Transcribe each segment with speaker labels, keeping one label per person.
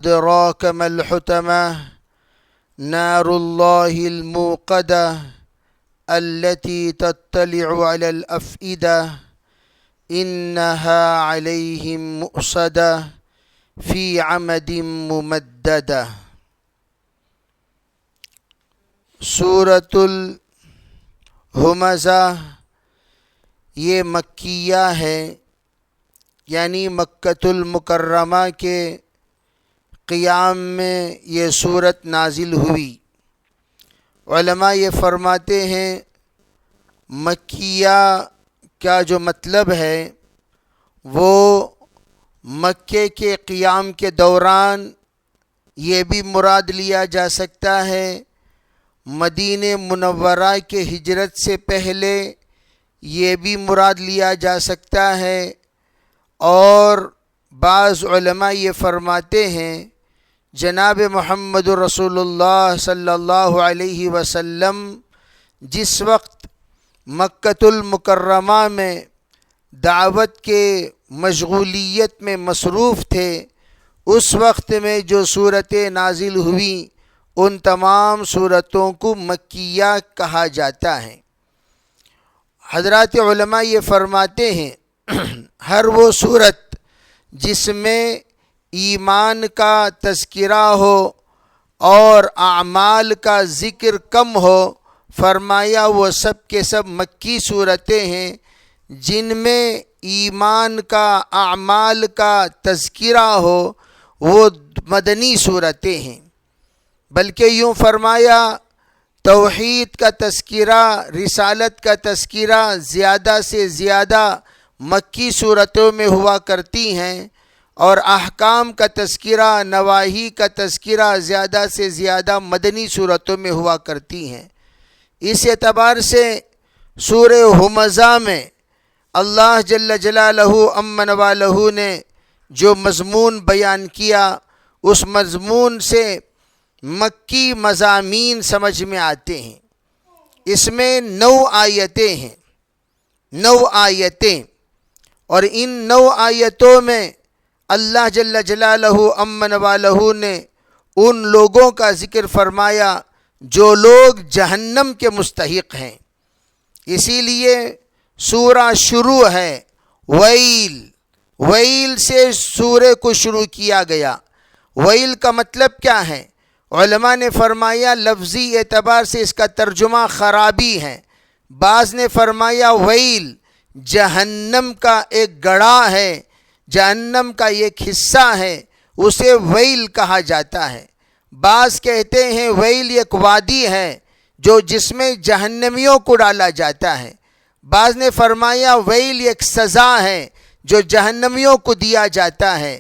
Speaker 1: أدراك ما الحطمة نار الله الموقدة التي تطلع على الأفئدة إنها عليهم مؤصدة في عمد ممددة۔ سورۃ الہمزہ یہ مکیہ ہے، یعنی مکۃ المکرمہ کے قیام میں یہ صورت نازل ہوئی۔ علماء یہ فرماتے ہیں مکیہ کا جو مطلب ہے وہ مکے کے قیام کے دوران یہ بھی مراد لیا جا سکتا ہے، مدینہ منورہ کے ہجرت سے پہلے یہ بھی مراد لیا جا سکتا ہے، اور بعض علماء یہ فرماتے ہیں جناب محمد رسول اللہ صلی اللہ علیہ وسلم جس وقت مکۃ المکرمہ میں دعوت کے مشغولیت میں مصروف تھے، اس وقت میں جو صورتیں نازل ہوئیں ان تمام صورتوں کو مکیہ کہا جاتا ہے۔ حضرات علماء یہ فرماتے ہیں ہر وہ صورت جس میں ایمان کا تذکرہ ہو اور اعمال کا ذکر کم ہو، فرمایا وہ سب کے سب مکی صورتیں ہیں۔ جن میں ایمان کا اعمال کا تذکرہ ہو وہ مدنی صورتیں ہیں، بلکہ یوں فرمایا توحید کا تذکرہ، رسالت کا تذکرہ زیادہ سے زیادہ مکی صورتوں میں ہوا کرتی ہیں، اور احکام کا تذکرہ، نواہی کا تذکرہ زیادہ سے زیادہ مدنی صورتوں میں ہوا کرتی ہیں۔ اس اعتبار سے سورہ ہمزہ میں اللہ جل جلالہ امن والہ نے جو مضمون بیان کیا، اس مضمون سے مکی مضامین سمجھ میں آتے ہیں۔ اس میں 9 آیتیں ہیں، 9 آیتیں، اور ان 9 آیتوں میں اللہ جل جلالہ امن والہ نے ان لوگوں کا ذکر فرمایا جو لوگ جہنم کے مستحق ہیں۔ اسی لیے سورہ شروع ہے ویل، ویل سے سورہ کو شروع کیا گیا۔ ویل کا مطلب کیا ہے؟ علماء نے فرمایا لفظی اعتبار سے اس کا ترجمہ خرابی ہے۔ بعض نے فرمایا ویل جہنم کا ایک گڑھا ہے، جہنم کا ایک حصہ ہے، اسے ویل کہا جاتا ہے۔ بعض کہتے ہیں ویل ایک وادی ہے جس میں جہنمیوں کو ڈالا جاتا ہے۔ بعض نے فرمایا ویل ایک سزا ہے جو جہنمیوں کو دیا جاتا ہے۔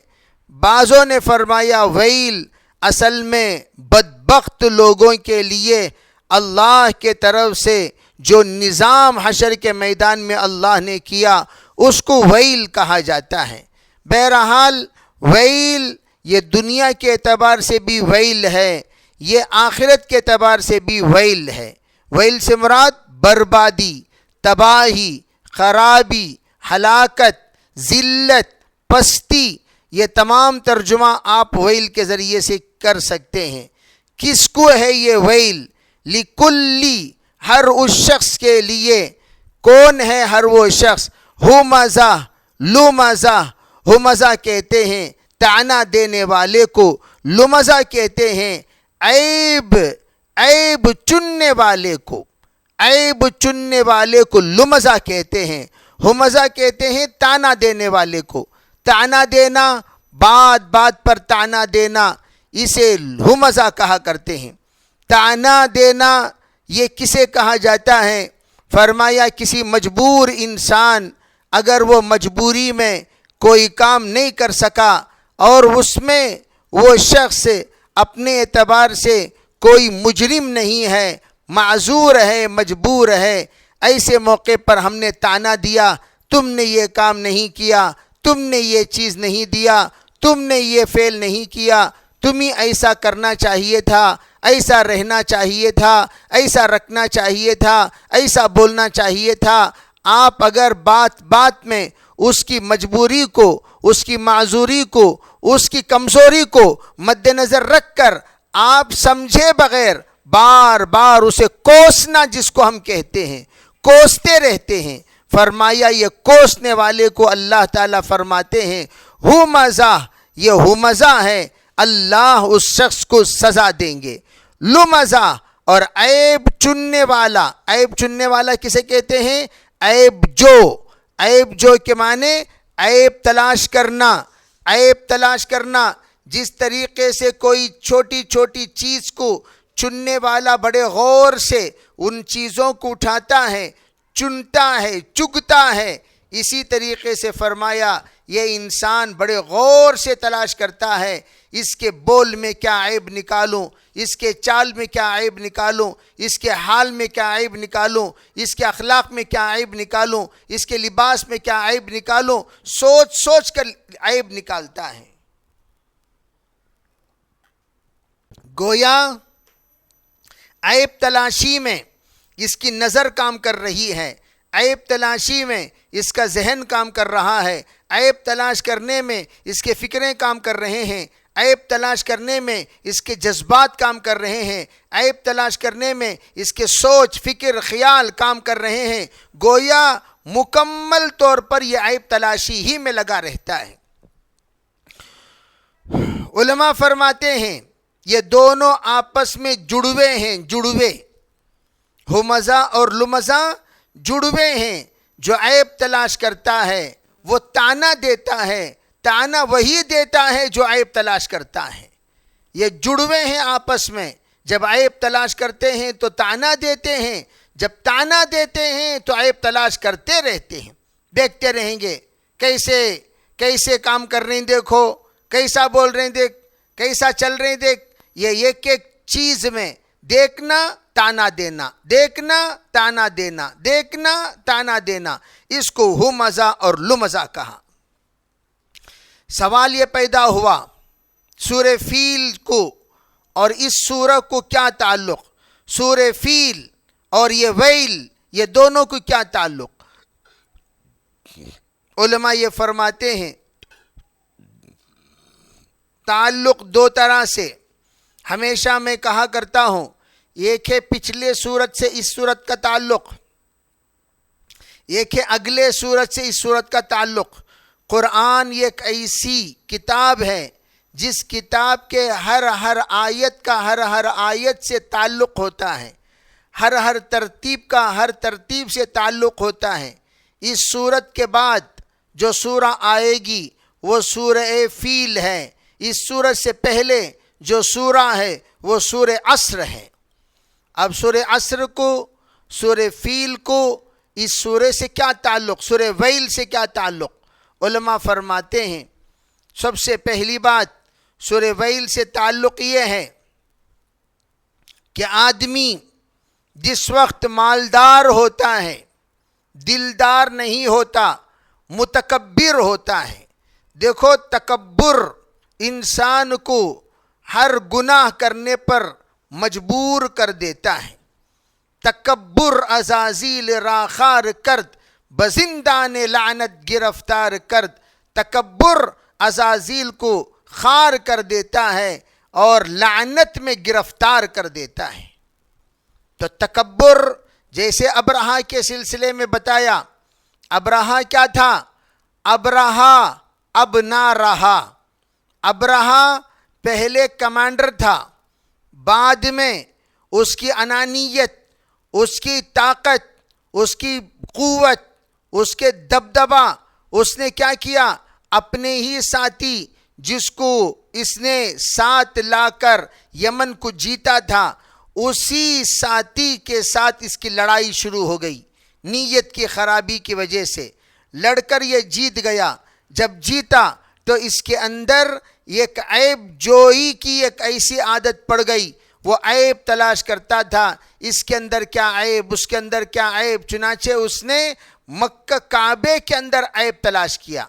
Speaker 1: بعضوں نے فرمایا ویل اصل میں بدبخت لوگوں کے لیے اللہ کے طرف سے جو نظام حشر کے میدان میں اللہ نے کیا اس کو ویل کہا جاتا ہے۔ بہرحال ویل یہ دنیا کے اعتبار سے بھی ویل ہے، یہ آخرت کے اعتبار سے بھی ویل ہے۔ ویل سے مراد بربادی، تباہی، خرابی، ہلاکت، ذلت، پستی، یہ تمام ترجمہ آپ ویل کے ذریعے سے کر سکتے ہیں۔ کس کو ہے یہ ویل؟ لکلی، ہر اس شخص کے لیے۔ کون ہے ہر وہ شخص؟ ہمزہ، لمزہ۔ ہمزہ کہتے ہیں طعنہ دینے والے کو، لمزہ کہتے ہیں عیب چننے والے کو، عیب چننے والے کو لمزہ کہتے ہیں۔ ہمزہ کہتے ہیں طعنہ دینے والے کو، طعنہ دینا، بات بات پر طعنہ دینا، اسے ہمزہ کہا کرتے ہیں۔ طعنہ دینا یہ کسے کہا جاتا ہے؟ فرمایا کسی مجبور انسان اگر وہ مجبوری میں کوئی کام نہیں کر سکا اور اس میں وہ شخص اپنے اعتبار سے کوئی مجرم نہیں ہے، معذور ہے، مجبور ہے، ایسے موقع پر ہم نے طعنہ دیا تم نے یہ کام نہیں کیا، تم نے یہ چیز نہیں دیا، تم نے یہ فعل نہیں کیا، تمہیں ایسا کرنا چاہیے تھا، ایسا رہنا چاہیے تھا، ایسا رکھنا چاہیے تھا، ایسا بولنا چاہیے تھا۔ آپ اگر بات بات میں اس کی مجبوری کو، اس کی معذوری کو، اس کی کمزوری کو مد نظر رکھ کر آپ سمجھے بغیر بار بار اسے کوسنا، جس کو ہم کہتے ہیں، کوستے رہتے ہیں۔ فرمایا یہ کوسنے والے کو اللہ تعالیٰ فرماتے ہیں ہمزہ، یہ ہمزہ ہے، اللہ اس شخص کو سزا دیں گے۔ لمزہ، اور عیب چننے والا، عیب چننے والا کسے کہتے ہیں؟ عیب جو، عیب جو کے معنی عیب تلاش کرنا، عیب تلاش کرنا۔ جس طریقے سے کوئی چھوٹی چھوٹی چیز کو چننے والا بڑے غور سے ان چیزوں کو اٹھاتا ہے، چنتا ہے، چگتا ہے، اسی طریقے سے فرمایا یہ انسان بڑے غور سے تلاش کرتا ہے، اس کے بول میں کیا عیب نکالوں، اس کے چال میں کیا عیب نکالوں، اس کے حال میں کیا عیب نکالوں، اس کے اخلاق میں کیا عیب نکالوں، اس کے لباس میں کیا عیب نکالوں، سوچ سوچ کر عیب نکالتا ہے۔ گویا عیب تلاشی میں اس کی نظر کام کر رہی ہے، عیب تلاشی میں اس کا ذہن کام کر رہا ہے، عیب تلاش کرنے میں اس کے فکریں کام کر رہے ہیں، عیب تلاش کرنے میں اس کے جذبات کام کر رہے ہیں، عیب تلاش کرنے میں اس کے سوچ، فکر، خیال کام کر رہے ہیں۔ گویا مکمل طور پر یہ عیب تلاشی ہی میں لگا رہتا ہے۔ علماء فرماتے ہیں یہ دونوں آپس میں جڑوے ہیں، جڑوے، ہمزہ اور لمزہ جڑوے ہیں۔ جو عیب تلاش کرتا ہے وہ تانا دیتا ہے، تانا وہی دیتا ہے جو عیب تلاش کرتا ہے۔ یہ جڑوے ہیں آپس میں، جب عیب تلاش کرتے ہیں تو تانا دیتے ہیں، جب تانا دیتے ہیں تو عیب تلاش کرتے رہتے ہیں۔ دیکھتے رہیں گے کیسے کام کر رہے ہیں، دیکھو کیسا بول رہے ہیں، دیکھ کیسا چل رہے ہیں، دیکھ۔ یہ ایک ایک چیز میں دیکھنا تانا دینا، دیکھنا تانا دینا، دیکھنا تانا دینا، اس کو ہمزہ اور لمزہ کہا۔ سوال یہ پیدا ہوا سورہ فیل کو اور اس سورہ کو کیا تعلق، سورہ فیل اور یہ ویل، یہ دونوں کو کیا تعلق؟ علماء یہ فرماتے ہیں تعلق دو طرح سے۔ ہمیشہ میں کہا کرتا ہوں ایک ہے پچھلے سورت سے اس سورت کا تعلق، ایک ہے اگلے سورت سے اس سورت کا تعلق۔ قرآن ایک ایسی کتاب ہے جس کتاب کے ہر آیت کا ہر آیت سے تعلق ہوتا ہے، ہر ترتیب کا ہر ترتیب سے تعلق ہوتا ہے۔ اس سورت کے بعد جو سورہ آئے گی وہ سورہ فیل ہے، اس سورت سے پہلے جو سورہ ہے وہ سورہ عصر ہے۔ اب سورہ عصر کو، سورہ فیل کو اس سورہ سے کیا تعلق، سورہ ویل سے کیا تعلق؟ علماء فرماتے ہیں سب سے پہلی بات سورہ ویل سے تعلق یہ ہے کہ آدمی جس وقت مالدار ہوتا ہے، دلدار نہیں ہوتا، متکبر ہوتا ہے۔ دیکھو تکبر انسان کو ہر گناہ کرنے پر مجبور کر دیتا ہے۔ تکبر عزازیل راخار کرد، بزندان لعنت گرفتار کرد۔ تکبر عزازیل کو خار کر دیتا ہے اور لعنت میں گرفتار کر دیتا ہے۔ تو تکبر جیسے ابرہہ کے سلسلے میں بتایا، ابرہہ کیا تھا؟ ابرہہ اب نہ رہا۔ ابرہہ پہلے کمانڈر تھا، بعد میں اس کی انانیت، اس کی طاقت، اس کی قوت، اس کے دبدبہ، اس نے کیا کیا؟ اپنے ہی ساتھی جس کو اس نے ساتھ لا کر یمن کو جیتا تھا، اسی ساتھی کے ساتھ اس کی لڑائی شروع ہو گئی۔ نیت کی خرابی کی وجہ سے لڑ کر یہ جیت گیا۔ جب جیتا تو اس کے اندر ایک عیب جوئی کی ایک ایسی عادت پڑ گئی، وہ عیب تلاش کرتا تھا، اس کے اندر کیا عیب، اس کے اندر کیا عیب۔ چنانچہ اس نے مکہ کعبے کے اندر عیب تلاش کیا۔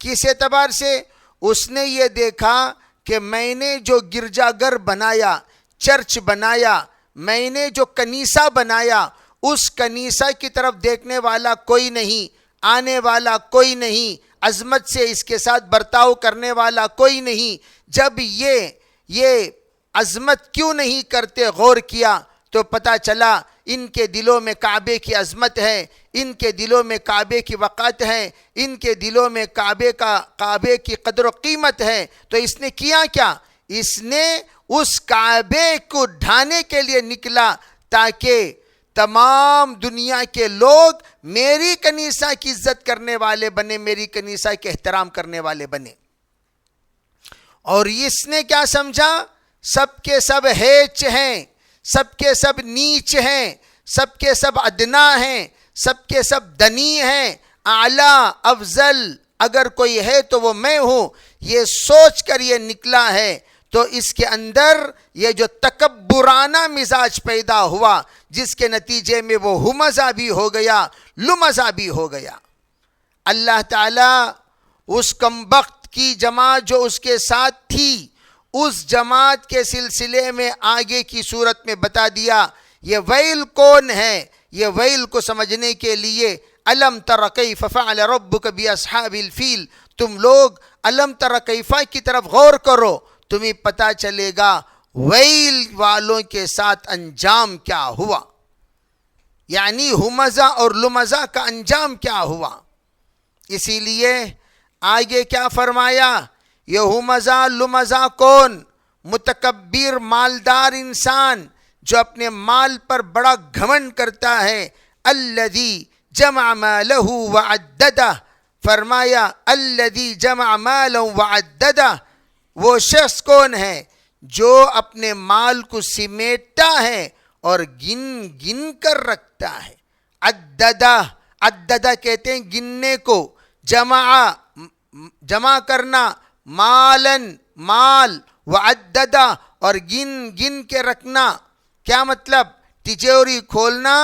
Speaker 1: کس اعتبار سے؟ اس نے یہ دیکھا کہ میں نے جو گرجا گھر بنایا، چرچ بنایا، میں نے جو کنیسہ بنایا، اس کنیسہ کی طرف دیکھنے والا کوئی نہیں، آنے والا کوئی نہیں، عظمت سے اس کے ساتھ برتاؤ کرنے والا کوئی نہیں۔ جب یہ عظمت کیوں نہیں کرتے غور کیا تو پتہ چلا ان کے دلوں میں کعبے کی عظمت ہے، ان کے دلوں میں کعبے کی وقعت ہے، ان کے دلوں میں کعبے کی قدر و قیمت ہے۔ تو اس نے کیا کیا؟ اس نے اس کعبے کو ڈھانے کے لیے نکلا تاکہ تمام دنیا کے لوگ میری کنیسہ کی عزت کرنے والے بنے، میری کنیسہ کے احترام کرنے والے بنے۔ اور اس نے کیا سمجھا؟ سب کے سب ہیچ ہیں، سب کے سب نیچ ہیں، سب کے سب ادنا ہیں، سب کے سب دنی ہیں، اعلیٰ افضل اگر کوئی ہے تو وہ میں ہوں، یہ سوچ کر یہ نکلا ہے۔ تو اس کے اندر یہ جو تکبرانہ مزاج پیدا ہوا، جس کے نتیجے میں وہ ہمزہ بھی ہو گیا، لمزہ بھی ہو گیا۔ اللہ تعالیٰ اس کمبخت کی جماعت جو اس کے ساتھ تھی، اس جماعت کے سلسلے میں آگے کی صورت میں بتا دیا۔ یہ ویل کون ہے؟ یہ ویل کو سمجھنے کے لیے الم تر کیف فعل ربک باصحاب الفیل، تم لوگ الم تر کیف کی طرف غور کرو، تمہیں پتہ چلے گا ویل والوں کے ساتھ انجام کیا ہوا، یعنی ہمزہ اور لمزہ کا انجام کیا ہوا۔ اسی لیے آگے کیا فرمایا؟ یہ ہمزہ لمزہ کون؟ متکبر مالدار انسان جو اپنے مال پر بڑا گھمنڈ کرتا ہے۔ الذی جمع مالہ وعددہ، فرمایا الذی جمع مالا وعددہ، وہ شخص کون ہے جو اپنے مال کو سمیٹتا ہے اور گن گن کر رکھتا ہے۔ عددہ کہتے ہیں گننے کو، جمع کرنا، مالن مال، وعددہ اور گن گن کے رکھنا۔ کیا مطلب؟ تجوری کھولنا،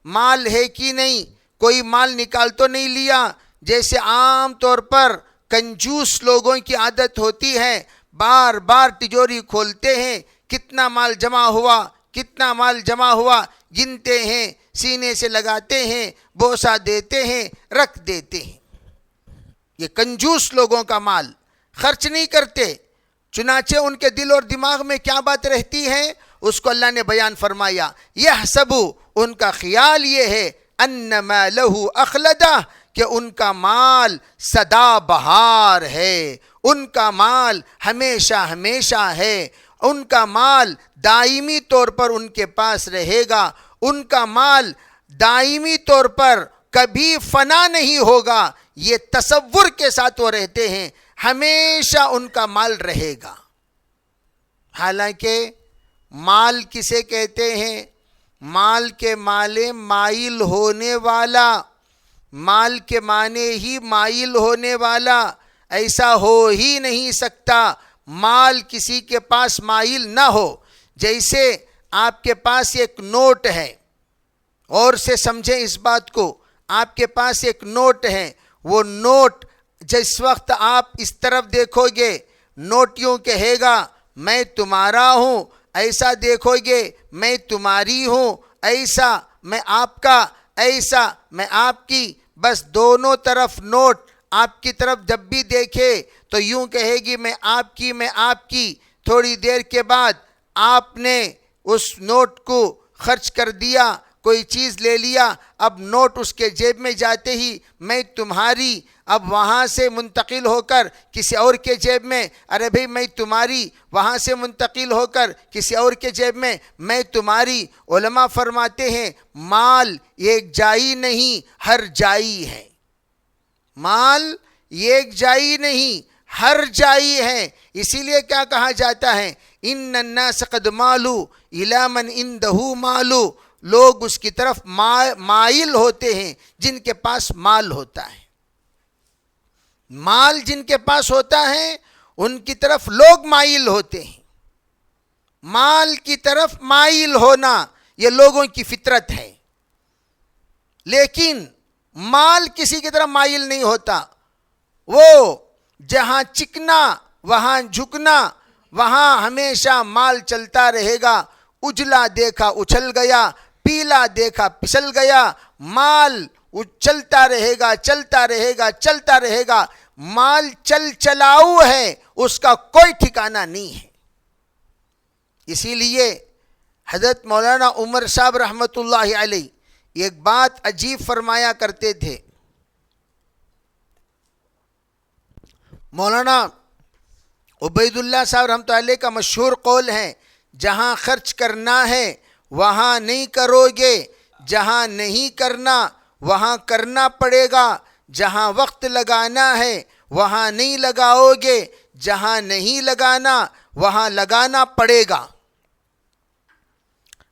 Speaker 1: مال ہے کہ نہیں، کوئی مال نکال تو نہیں لیا، جیسے عام طور پر کنجوس لوگوں کی عادت ہوتی ہے، بار بار تجوری کھولتے ہیں، کتنا مال جمع ہوا، کتنا مال جمع ہوا، گنتے ہیں، سینے سے لگاتے ہیں، بوسہ دیتے ہیں، رکھ دیتے ہیں۔ یہ کنجوس لوگوں کا مال خرچ نہیں کرتے، چنانچہ ان کے دل اور دماغ میں کیا بات رہتی ہے اس کو اللہ نے بیان فرمایا۔ یحسب، ان کا خیال یہ ہے، ان مالہ اخلدہ، کہ ان کا مال سدا بہار ہے، ان کا مال ہمیشہ ہمیشہ ہے، ان کا مال دائمی طور پر ان کے پاس رہے گا، ان کا مال دائمی طور پر کبھی فنا نہیں ہوگا، یہ تصور کے ساتھ وہ رہتے ہیں، ہمیشہ ان کا مال رہے گا۔ حالانکہ مال کسے کہتے ہیں؟ مال کے معنی مائل ہونے والا، مال کے معنی ہی مائل ہونے والا، ایسا ہو ہی نہیں سکتا مال کسی کے پاس مائل نہ ہو۔ جیسے آپ کے پاس ایک نوٹ ہے، اور سے سمجھیں اس بات کو، آپ کے پاس ایک نوٹ ہے، وہ نوٹ جس وقت آپ اس طرف دیکھو گے نوٹ یوں کہے گا میں تمہارا ہوں، ایسا دیکھو گے میں تمہاری ہوں، ایسا میں آپ کا، ایسا میں آپ کی، بس دونوں طرف نوٹ آپ کی طرف جب بھی دیکھے تو یوں کہے گی میں آپ کی، میں آپ کی۔ تھوڑی دیر کے بعد آپ نے اس نوٹ کو خرچ کر دیا، کوئی چیز لے لیا، اب نوٹ اس کے جیب میں جاتے ہی میں تمہاری، اب وہاں سے منتقل ہو کر کسی اور کے جیب میں، ارے بھئی میں تمہاری، وہاں سے منتقل ہو کر کسی اور کے جیب میں تمہاری۔ علماء فرماتے ہیں مال ایک جائی نہیں، ہر جائی ہے، مال ایک جائی نہیں، ہر جائی ہے۔ اسی لیے کیا کہا جاتا ہے ان الناس قد مالوا الی من عنده مال، لوگ اس کی طرف مائل ہوتے ہیں جن کے پاس مال ہوتا ہے۔ مال جن کے پاس ہوتا ہے ان کی طرف لوگ مائل ہوتے ہیں۔ مال کی طرف مائل ہونا یہ لوگوں کی فطرت ہے، لیکن مال کسی کی طرف مائل نہیں ہوتا۔ وہ جہاں چکنا وہاں جھکنا، وہاں ہمیشہ مال چلتا رہے گا۔ اجلا دیکھا اچھل گیا، پیلا دیکھا پھسل گیا، مال وہ چلتا رہے گا چلتا رہے گا چلتا رہے گا. مال چل چلاؤ ہے, اس کا کوئی ٹھکانہ نہیں ہے. اسی لیے حضرت مولانا عمر صاحب رحمۃ اللہ علیہ ایک بات عجیب فرمایا کرتے تھے. مولانا عبید اللہ صاحب رحمۃ اللہ علیہ کا مشہور قول ہے, جہاں خرچ کرنا ہے وہاں نہیں کرو گے, جہاں نہیں کرنا وہاں کرنا پڑے گا, جہاں وقت لگانا ہے وہاں نہیں لگاؤ گے, جہاں نہیں لگانا وہاں لگانا پڑے گا.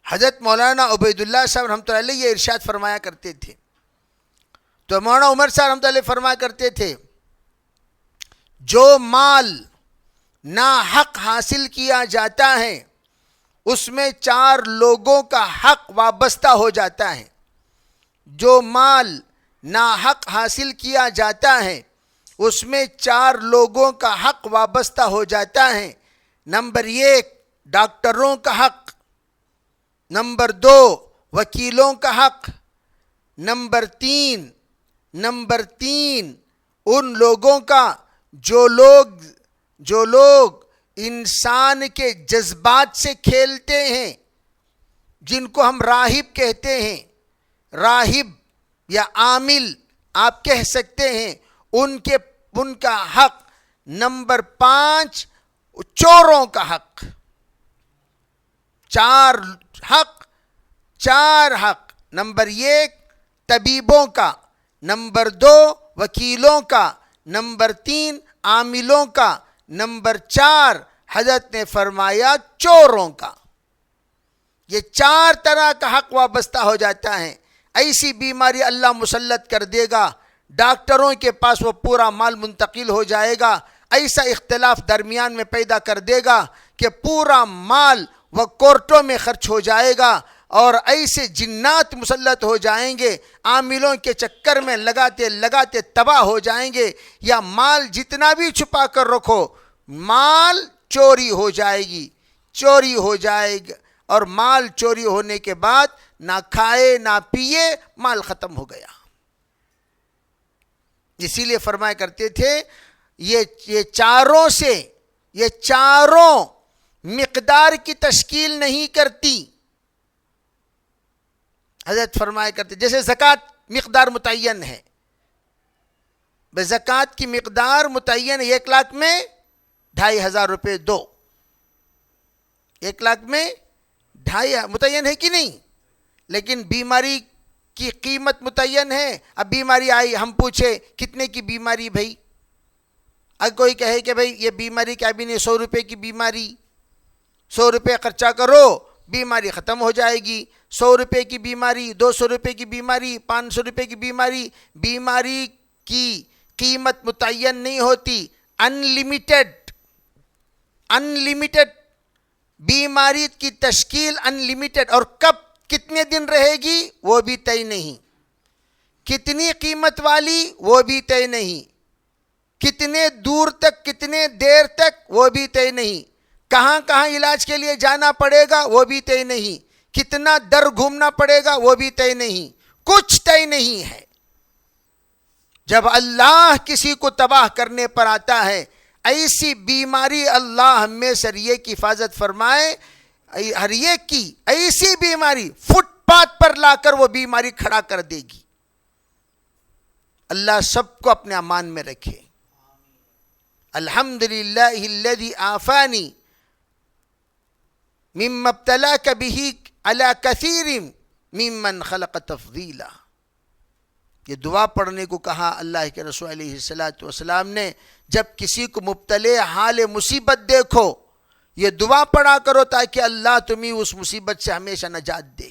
Speaker 1: حضرت مولانا عبید اللہ صاحب رحمۃ اللہ علیہ یہ ارشاد فرمایا کرتے تھے. تو مولانا عمر صاحب رحمۃ اللہ علیہ فرمایا کرتے تھے, جو مال ناحق حاصل کیا جاتا ہے اس میں 4 لوگوں کا حق وابستہ ہو جاتا ہے. جو مال ناحق حاصل کیا جاتا ہے اس میں 4 لوگوں کا حق وابستہ ہو جاتا ہے. نمبر 1 ڈاکٹروں کا حق, نمبر 2 وکیلوں کا حق, نمبر 3 ان لوگوں کا جو لوگ انسان کے جذبات سے کھیلتے ہیں, جن کو ہم راہب کہتے ہیں, راہب یا عامل آپ کہہ سکتے ہیں, ان کا حق. نمبر 5 چوروں کا حق. 4 حق. نمبر 1 طبیبوں کا, نمبر 2 وکیلوں کا, نمبر 3 عاملوں کا, نمبر 4 حضرت نے فرمایا چوروں کا. یہ 4 طرح کا حق وابستہ ہو جاتا ہے. ایسی بیماری اللہ مسلط کر دے گا, ڈاکٹروں کے پاس وہ پورا مال منتقل ہو جائے گا. ایسا اختلاف درمیان میں پیدا کر دے گا کہ پورا مال وہ کورٹوں میں خرچ ہو جائے گا, اور ایسے جنات مسلط ہو جائیں گے, عاملوں کے چکر میں لگاتے لگاتے تباہ ہو جائیں گے. یا مال جتنا بھی چھپا کر رکھو, مال چوری ہو جائے گی, چوری ہو جائے گا, اور مال چوری ہونے کے بعد نہ کھائے نہ پیے, مال ختم ہو گیا. اسی لیے فرمایا کرتے تھے یہ چاروں مقدار کی تشکیل نہیں کرتی. حضرت فرمایا کرتے جیسے زکوٰۃ مقدار متعین ہے, زکوٰۃ کی مقدار متعین ہے, 1 لاکھ میں 2,500 روپے دو, 1 لاکھ میں 2,500 متعین ہے کہ نہیں. لیکن بیماری کی قیمت متعین ہے. اب بیماری آئی, ہم پوچھے کتنے کی بیماری بھائی, اگر کوئی کہے کہ بھائی یہ بیماری کیا بھی نہیں, 100 روپے کی بیماری, 100 روپے خرچہ کرو بیماری ختم ہو جائے گی. 100 روپے کی بیماری, 200 روپے کی بیماری, 500 روپے کی بیماری. بیماری کی قیمت متعین نہیں ہوتی, انلمیٹڈ بیماری کی تشکیل انلمیٹڈ, اور کب کتنے دن رہے گی وہ بھی طے نہیں, کتنی قیمت والی وہ بھی طے نہیں, کتنے دور تک کتنے دیر تک وہ بھی طے نہیں, کہاں کہاں علاج کے لیے جانا پڑے گا وہ بھی طے نہیں, کتنا در گھومنا پڑے گا وہ بھی طے نہیں, کچھ طے نہیں ہے. جب اللہ کسی کو تباہ کرنے پر آتا ہے, ایسی بیماری اللہ ہمیں سریے کی حفاظت فرمائے, ہر ایک کی ایسی بیماری فٹ پاتھ پر لا کر وہ بیماری کھڑا کر دے گی. اللہ سب کو اپنے امان میں رکھے. الحمدللہ الذی عافانی مما ابتلاک بہ علی کثیر ممن خلق تفضیلا. یہ دعا پڑھنے کو کہا اللہ کے رسول علیہ الصلوۃ والسلام نے. جب کسی کو مبتلے حال مصیبت دیکھو, یہ دعا پڑھا کرو تاکہ اللہ تمہیں اس مصیبت سے ہمیشہ نجات دے.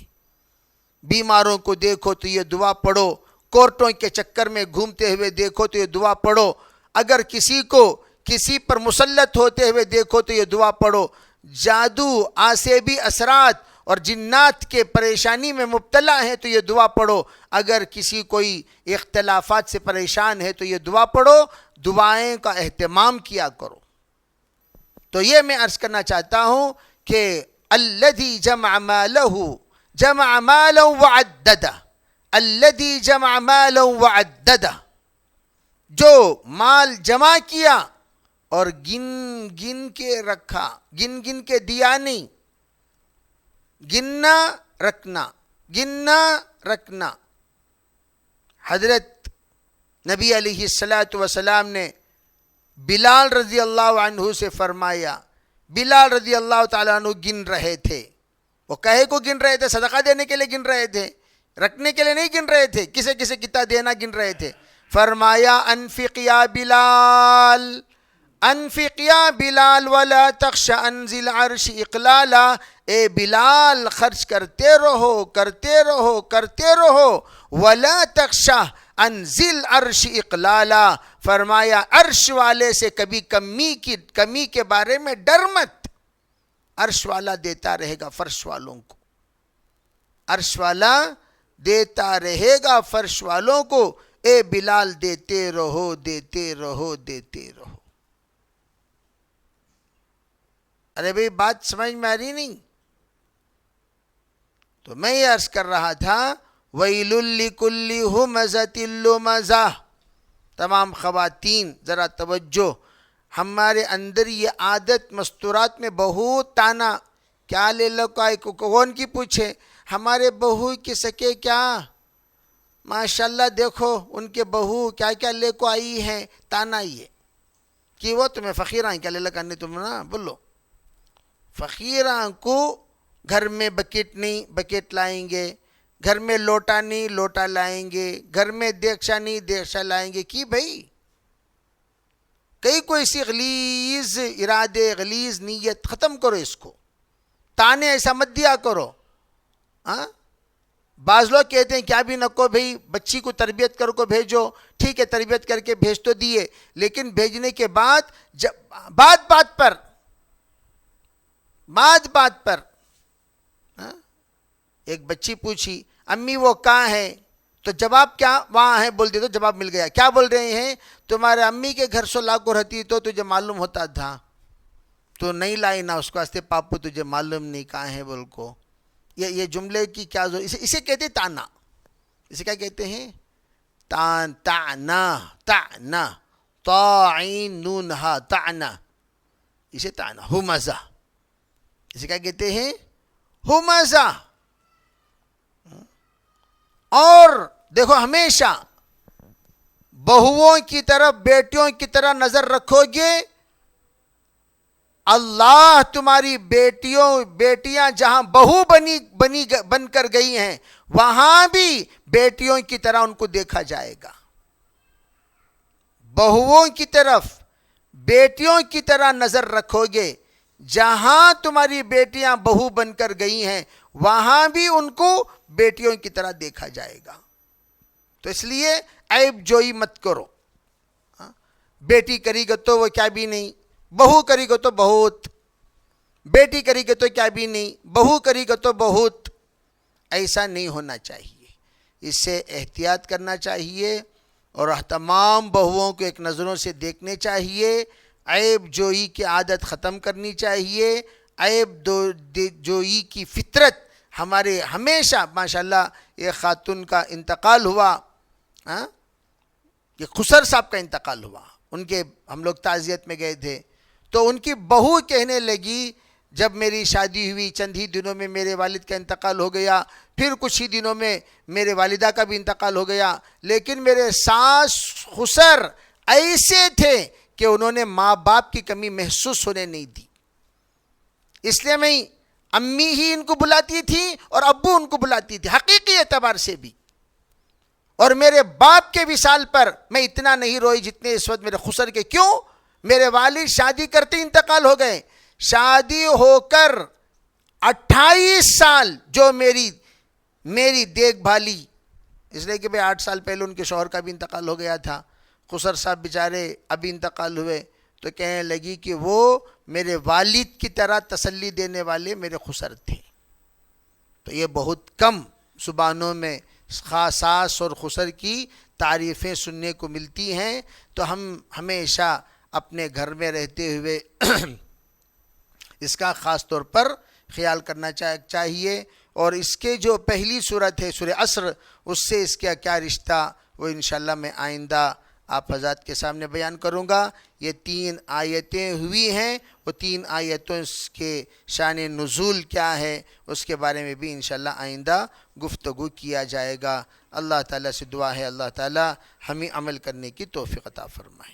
Speaker 1: بیماروں کو دیکھو تو یہ دعا پڑھو, کورٹوں کے چکر میں گھومتے ہوئے دیکھو تو یہ دعا پڑھو, اگر کسی پر مسلط ہوتے ہوئے دیکھو تو یہ دعا پڑھو. جادو, آسیبی اثرات اور جنات کے پریشانی میں مبتلا ہے تو یہ دعا پڑھو. اگر کسی کوئی اختلافات سے پریشان ہے تو یہ دعا پڑھو. دعائیں کا اہتمام کیا کرو. تو یہ میں عرض کرنا چاہتا ہوں کہ الذی جمع مالہ وعددہ, الذی جمع مالا وعددہ، جو مال جمع کیا اور گن گن کے رکھا، گن گن کے دیا نہیں، گننا رکھنا، گننا رکھنا۔ حضرت نبی علیہ الصلاۃ والسلام نے بلال رضی اللہ عنہ سے فرمایا، بلال رضی اللہ تعالیٰ عنہ گن رہے تھے، وہ کہے کو گن رہے تھے، صدقہ دینے کے لیے گن رہے تھے، رکھنے کے لیے نہیں گن رہے تھے، کسے کسے کتنا دینا گن رہے تھے۔ فرمایا انفق یا بلال، انفق یا بلال ولا تخش عن ذی العرش اقلالا، اے بلال خرچ کرتے رہو کرتے رہو کرتے رہو، ولا تخش عن ذی العرش اقلالا، فرمایا عرش والے سے کبھی کمی کے بارے میں ڈر مت، عرش والا دیتا رہے گا فرش والوں کو، عرش والا دیتا رہے گا فرش والوں کو، اے بلال دیتے رہو دیتے رہو دیتے رہو۔ ارے بھئی بات سمجھ میں آ رہی نہیں؟ تو میں یہ عرض کر رہا تھا وَيْلٌ لِكُلِّ هُمَزَةٍ لُمَزَةٍ۔ تمام خواتین ذرا توجہ، ہمارے اندر یہ عادت مستورات میں بہت تانا، کیا لے لو کون کی پوچھے، ہمارے بہو کی سکے کیا، ماشاءاللہ دیکھو ان کے بہو کیا کیا لے کو آئی ہیں، تانا یہ کہ وہ تمہیں فقیران کیا لے لگانے، تم نا بولو فقیران کو گھر میں بکیٹ نہیں بکیٹ لائیں گے، گھر میں لوٹا نہیں لوٹا لائیں گے، گھر میں دیگچا نہیں دیگچا لائیں گے، کی بھائی کئی کوئی سی غلیظ ارادے غلیظ نیت ختم کرو، اس کو تانے ایسا مت دیا کرو۔ ہاں بعض لوگ کہتے ہیں کیا بھی نہ کو بھئی بچی کو تربیت کر کو بھیجو، ٹھیک ہے تربیت کر کے بھیج تو دیے، لیکن بھیجنے کے بعد بات بات پر ایک بچی پوچھی امی وہ کہاں ہے، تو جواب کیا وہاں ہے بول دے، تو جواب مل گیا، کیا بول رہے ہیں تمہارے امی کے گھر سے لا کو رہتی تو تجھے معلوم ہوتا تھا، تو نہیں لائی نا اس کو واسطے پاپو تجھے معلوم نہیں کہاں ہے بول کو۔ یہ جملے کی کیا اسے کہتے ہیں تانا، اسے کیا کہتے ہیں تعنا طاعین نون ہا تعنا، اسے تعنا ہمزہ، اسے کیا کہتے ہیں ہمزہ۔ اور دیکھو ہمیشہ بہوؤں کی طرف بیٹیوں کی طرح نظر رکھو گے، اللہ تمہاری بیٹیاں جہاں بہو بن کر گئی ہیں وہاں بھی بیٹیوں کی طرح ان کو دیکھا جائے گا، بہوؤں کی طرف بیٹیوں کی طرح نظر رکھو گے، جہاں تمہاری بیٹیاں بہو بن کر گئی ہیں وہاں بھی ان کو بیٹیوں کی طرح دیکھا جائے گا۔ تو اس لیے عیب جوئی مت کرو، بیٹی کری گا تو وہ کیا بھی نہیں، بہو کری گا تو بہت، بیٹی کری گا تو کیا بھی نہیں، بہو کری گا تو بہت، ایسا نہیں ہونا چاہیے، اس سے احتیاط کرنا چاہیے اور تمام بہوؤں کو ایک نظروں سے دیکھنے چاہیے، عیب جوئی کی عادت ختم کرنی چاہیے، عیب جوئی کی فطرت ہمارے ہمیشہ، ماشاءاللہ یہ خاتون کا انتقال ہوا، یہ خسر صاحب کا انتقال ہوا، ان کے ہم لوگ تعزیت میں گئے تھے، تو ان کی بہو کہنے لگی جب میری شادی ہوئی چند ہی دنوں میں میرے والد کا انتقال ہو گیا، پھر کچھ ہی دنوں میں میرے والدہ کا بھی انتقال ہو گیا، لیکن میرے ساس خسر ایسے تھے کہ انہوں نے ماں باپ کی کمی محسوس ہونے نہیں دی، اس لیے میں امی ہی ان کو بلاتی تھی اور ابو ان کو بلاتی تھی حقیقی اعتبار سے بھی، اور میرے باپ کے وصال پر میں اتنا نہیں روئی جتنے اس وقت میرے خسر کے، کیوں؟ میرے والد شادی کرتے انتقال ہو گئے، شادی ہو کر 28 سال جو میری دیکھ بھالی، اس لیے کہ 8 سال پہلے ان کے شوہر کا بھی انتقال ہو گیا تھا، خسر صاحب بیچارے ابھی انتقال ہوئے، تو کہنے لگی کہ وہ میرے والد کی طرح تسلی دینے والے میرے خسر تھے۔ تو یہ بہت کم زبانوں میں ساس اور خسر کی تعریفیں سننے کو ملتی ہیں، تو ہم ہمیشہ اپنے گھر میں رہتے ہوئے اس کا خاص طور پر خیال کرنا چاہیے، اور اس کے جو پہلی صورت ہے سورہ عصر، اس سے اس کا کیا رشتہ، وہ انشاءاللہ میں آئندہ آپ حضرات کے سامنے بیان کروں گا۔ یہ 3 آیتیں ہوئی ہیں، وہ 3 آیتوں کے شان نزول کیا ہے اس کے بارے میں بھی انشاءاللہ آئندہ گفتگو کیا جائے گا۔ اللہ تعالیٰ سے دعا ہے اللہ تعالیٰ ہمیں عمل کرنے کی توفیق عطا فرمائے۔